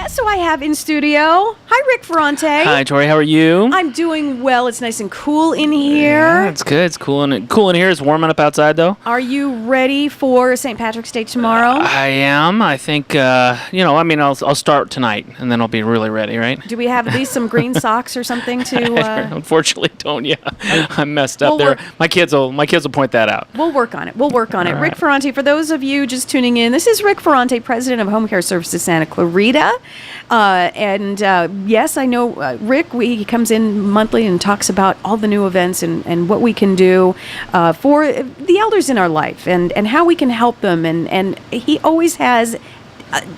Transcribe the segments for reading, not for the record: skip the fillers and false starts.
Guess who I have in studio? Hi, Rick Ferrante. Hi, Tori. How are you? I'm doing well. It's nice and cool in here. Yeah, it's good. It's cool in here. It's warming up outside, though. Are you ready for St. Patrick's Day tomorrow? I am. I think, I'll start tonight, and then I'll be really ready, right? Do we have at least some green socks or something to... Unfortunately, don't. Yeah, I'm messed up there. My kids will point that out. We'll work on it. Right. Right. Rick Ferrante, for those of you just tuning in, this is Rick Ferrante, President of Home Care Services Santa Clarita. Yes, I know Rick, he comes in monthly and talks about all the new events and what we can do for the elders in our life and how we can help them. And he always has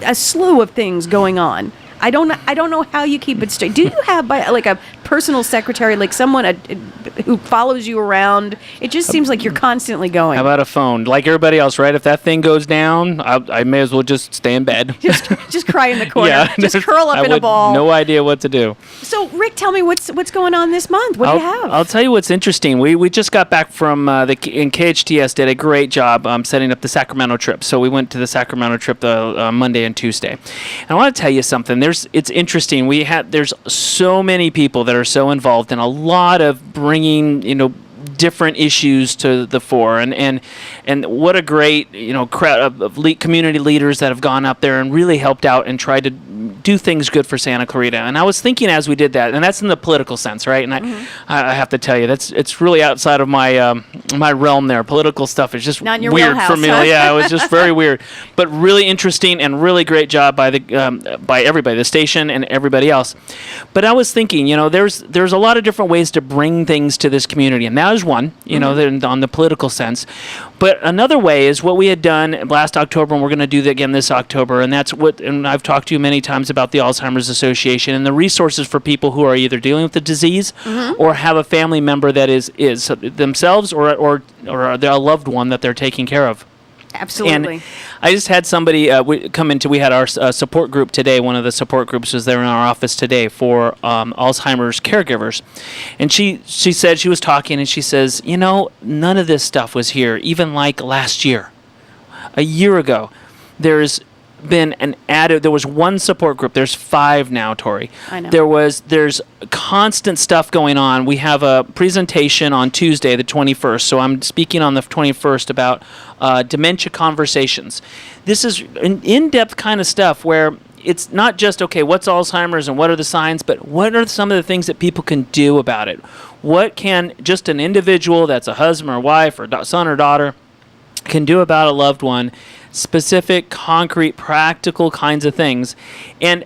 a slew of things going on. I don't know how you keep it straight. Do you have a personal secretary, like someone who follows you around? It just seems like you're constantly going. How about a phone? Like everybody else, right? If that thing goes down, I may as well just stay in bed. Just cry in the corner. Yeah, just curl up in a ball. No idea what to do. So, Rick, tell me what's going on this month. What do you have? I'll tell you what's interesting. We just got back from and KHTS did a great job setting up the Sacramento Trip. So we went to the Sacramento Trip Monday and Tuesday. And I want to tell you something. It's interesting. There's so many people that are so involved in a lot of bringing different issues to the fore, and what a great crowd of community leaders that have gone up there and really helped out and tried to do things good for Santa Clarita. And I was thinking as we did that, and that's in the political sense, right? And I have to tell you, it's really outside of my my realm there. Political stuff is just not in your weird wheelhouse, for me. Huh? Yeah, it was just very weird, but really interesting and really great job by everybody, the station and everybody else. But I was thinking, there's a lot of different ways to bring things to this community, and that is one, on the political sense. But another way is what we had done last October, and we're going to do that again this October, and and I've talked to you many times about the Alzheimer's Association and the resources for people who are either dealing with the disease or have a family member that is themselves or they're a loved one that they're taking care of. Absolutely. And I just had somebody come into. We had our support group today. One of the support groups was there in our office today for Alzheimer's caregivers, and she said, she was talking and she says, none of this stuff was here even like last year, a year ago. There's been there was one support group. There's 5 now, Tori. I know. There's constant stuff going on. We have a presentation on Tuesday, the 21st. So I'm speaking on the 21st about dementia conversations. This is an in-depth kind of stuff where it's not just, okay, what's Alzheimer's and what are the signs, but what are some of the things that people can do about it? What can just an individual that's a husband or wife or son or daughter can do about a loved one? Specific, concrete, practical kinds of things. And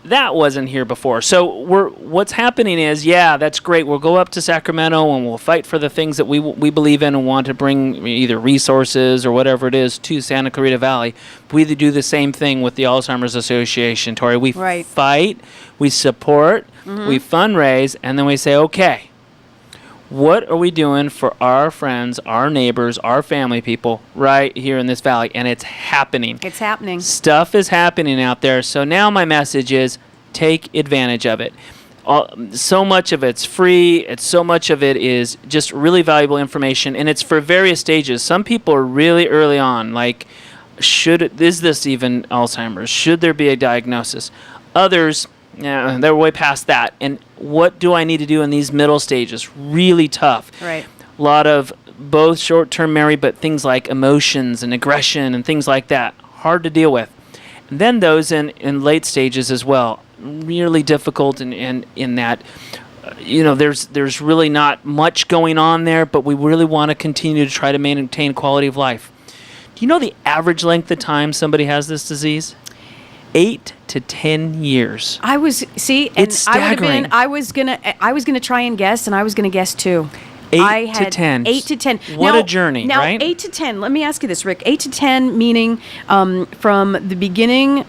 that wasn't here before. So what's happening is, that's great. We'll go up to Sacramento and we'll fight for the things that we believe in and want to bring either resources or whatever it is to Santa Clarita Valley. We do the same thing with the Alzheimer's Association, Tori. We fight, we support, we fundraise, and then we say, okay, what are we doing for our friends, our neighbors, our family people right here in this valley? And it's happening. It's happening. Stuff is happening out there. So now my message is take advantage of it. So much of it's free. So much of it is just really valuable information. And it's for various stages. Some people are really early on, like, is this even Alzheimer's? Should there be a diagnosis? Others, they're way past that. And what do I need to do in these middle stages? Really tough. Right. A lot of both short-term memory, but things like emotions and aggression and things like that. Hard to deal with. And then those in late stages as well. Really difficult in that, there's really not much going on there, but we really want to continue to try to maintain quality of life. Do you know the average length of time somebody has this disease? 8 to 10 years. It's staggering. I was gonna try and guess, and I was gonna guess 2. 8 to 10. 8 to 10. What a journey, right? Now, 8 to 10. Let me ask you this, Rick. 8 to 10 meaning from the beginning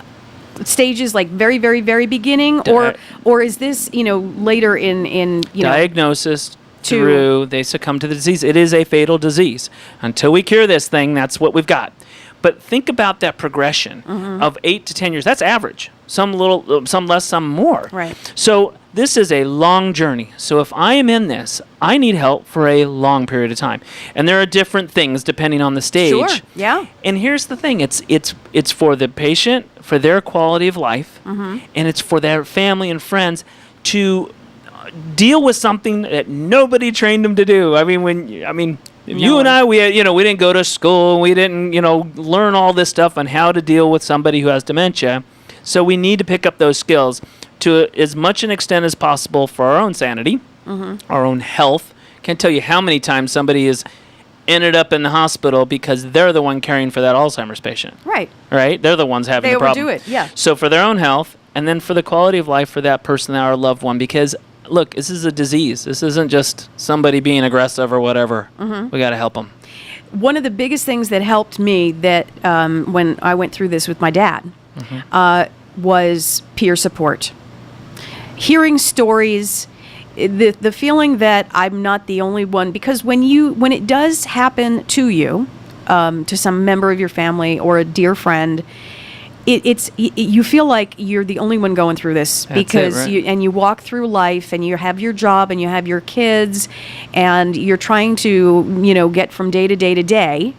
stages, like very, very, very beginning, or is this later in diagnosis through they succumb to the disease? It is a fatal disease. Until we cure this thing, that's what we've got. But think about that progression of 8 to 10 years. That's average. Some little, some less, some more. Right. So this is a long journey. So if I am in this, I need help for a long period of time. And there are different things depending on the stage. Sure. Yeah. And here's the thing. It's for the patient, for their quality of life, and it's for their family and friends to deal with something that nobody trained them to do. You and I, we didn't go to school. We didn't, learn all this stuff on how to deal with somebody who has dementia. So we need to pick up those skills to as much an extent as possible for our own sanity, our own health. Can't tell you how many times somebody has ended up in the hospital because they're the one caring for that Alzheimer's patient. Right. Right? They're the ones having They the problem. overdo it, yeah. So for their own health, and then for the quality of life for that person, our loved one, because look, this is a disease. This isn't just somebody being aggressive or whatever. We got to help them. One of the biggest things that helped me that when I went through this with my dad was peer support. Hearing stories, the feeling that I'm not the only one, because when it does happen to you, to some member of your family or a dear friend, you feel like you're the only one going through this. That's because it, right? you walk through life and you have your job and you have your kids and you're trying to get from day to day to day,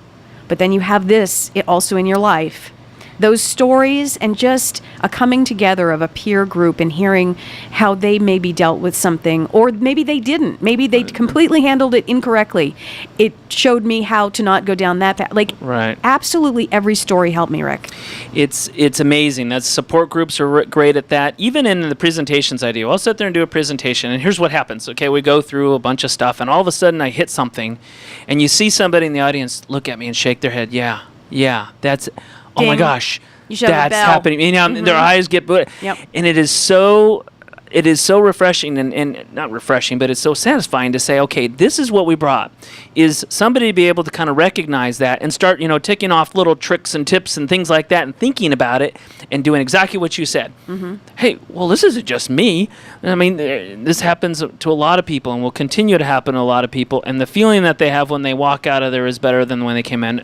but then you have this also in your life. Those stories and just a coming together of a peer group and hearing how they maybe dealt with something, or maybe they didn't. Maybe they completely handled it incorrectly. It showed me how to not go down that path. Right. Absolutely every story helped me, Rick. It's amazing. That support groups are great at that. Even in the presentations I do, I'll sit there and do a presentation, and here's what happens. Okay, we go through a bunch of stuff, and all of a sudden I hit something, and you see somebody in the audience look at me and shake their head. Yeah, that's... Oh my gosh, you should have a that's bell. happening. Their eyes get blue. Yep. And it is so refreshing and not refreshing, but it's so satisfying to say, okay, this is what we brought, is somebody to be able to kind of recognize that and start, ticking off little tricks and tips and things like that and thinking about it and doing exactly what you said. Hey, well, this isn't just me. This happens to a lot of people and will continue to happen to a lot of people. And the feeling that they have when they walk out of there is better than when they came in.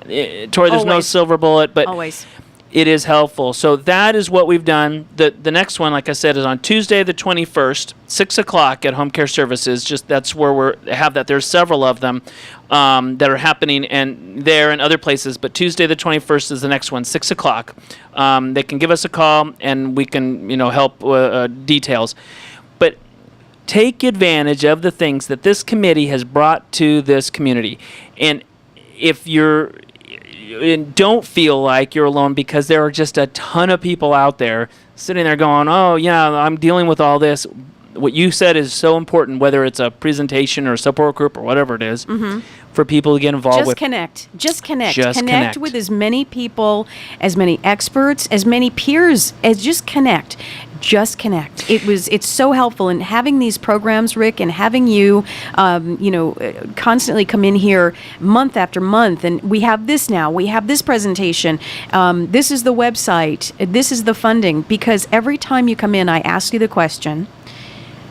Tori, there's no Always. Silver bullet, but Always. it is helpful. So that is what we've done. The next one, like I said, is on Tuesday the 21st, 6 o'clock at Home Care Services. Just that's where we have that. There's several of them that are happening and there and other places. But Tuesday the 21st is the next one, 6 o'clock. They can give us a call and we can help details. But take advantage of the things that this committee has brought to this community. And if and don't feel like you're alone, because there are just a ton of people out there sitting there going, oh, yeah, I'm dealing with all this. What you said is so important, whether it's a presentation or a support group or whatever it is, for people to get involved with. Just connect. Just connect. With as many people, as many experts, as many peers, as just connect. Just connect. It's so helpful, and having these programs, Rick, and having you, constantly come in here month after month, and we have this now. We have this presentation. This is the website. This is the funding. Because every time you come in, I ask you the question: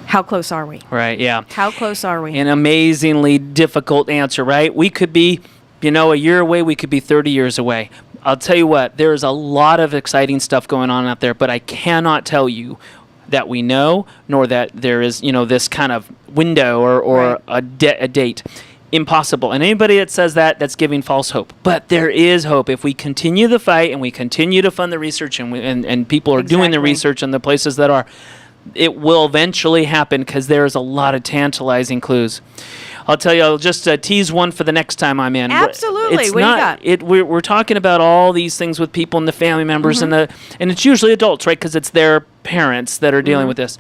how close are we? Right, yeah. How close are we? An amazingly difficult answer, right? We could be, a year away. We could be 30 years away. I'll tell you what, there's a lot of exciting stuff going on out there, but I cannot tell you that we know, nor that there is, this kind of window or Right. a date. Impossible. And anybody that says that, that's giving false hope. But there is hope. If we continue the fight and we continue to fund the research and people are doing the Exactly. research in the places that are, it will eventually happen, because there's a lot of tantalizing clues. I'll tell you, I'll just tease one for the next time I'm in. Absolutely. It's What do you not, got? We're talking about all these things with people and the family members and it's usually adults, right? Because it's their parents that are dealing with this.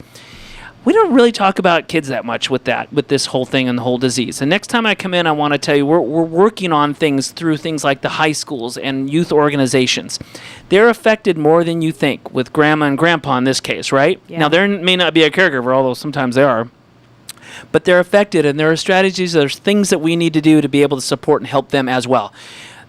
We don't really talk about kids that much with this whole thing and the whole disease. And next time I come in, I want to tell you, we're working on things through things like the high schools and youth organizations. They're affected more than you think, with grandma and grandpa in this case, right? Yeah. Now, there may not be a caregiver, although sometimes there are. But they're affected, and there are strategies, there's things that we need to do to be able to support and help them as well.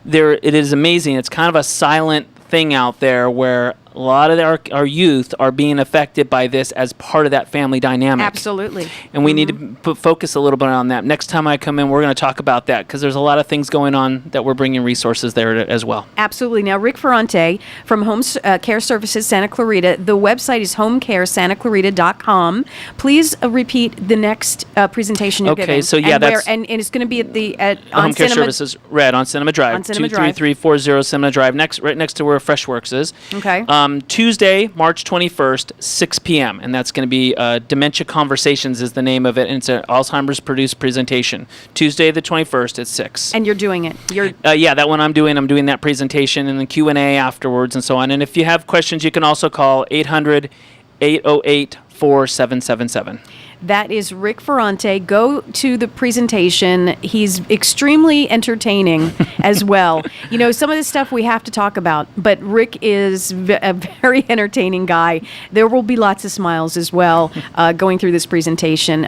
It is amazing. It's kind of a silent thing out there where A lot of our youth are being affected by this as part of that family dynamic. Absolutely. And we need to focus a little bit on that. Next time I come in, we're going to talk about that because there's a lot of things going on that we're bringing resources there as well. Absolutely. Now, Rick Ferrante from Home Care Services Santa Clarita. The website is homecaresantaclarita.com. Please repeat the next presentation you're giving. Okay, so yeah, and it's going to be at on Home Care Cinema, Services, on Cinema Drive, on Cinema Drive. 23340 Cinema Drive, right next to where Freshworks is. Okay. Tuesday, March 21st, 6 p.m., and that's going to be Dementia Conversations is the name of it, and it's an Alzheimer's produced presentation. Tuesday the 21st at 6. And you're doing it. Yeah, that one I'm doing that presentation and the Q&A afterwards and so on. And if you have questions, you can also call 800-808-4777. That is Rick Ferrante. Go to the presentation. He's extremely entertaining as well. You know, some of this stuff we have to talk about, but Rick is a very entertaining guy. There will be lots of smiles as well going through this presentation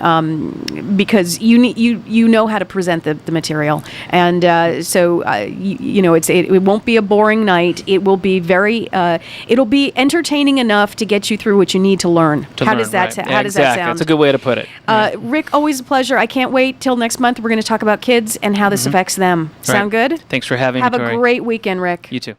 because you know how to present the material. And it won't be a boring night. It will be it'll be entertaining enough to get you through what you need to learn. How does that sound? That's a good way to put it. Rick, always a pleasure. I can't wait till next month. We're going to talk about kids and how this affects them. Sound good? Thanks for having me, Have Tori. a great weekend, Rick. You too.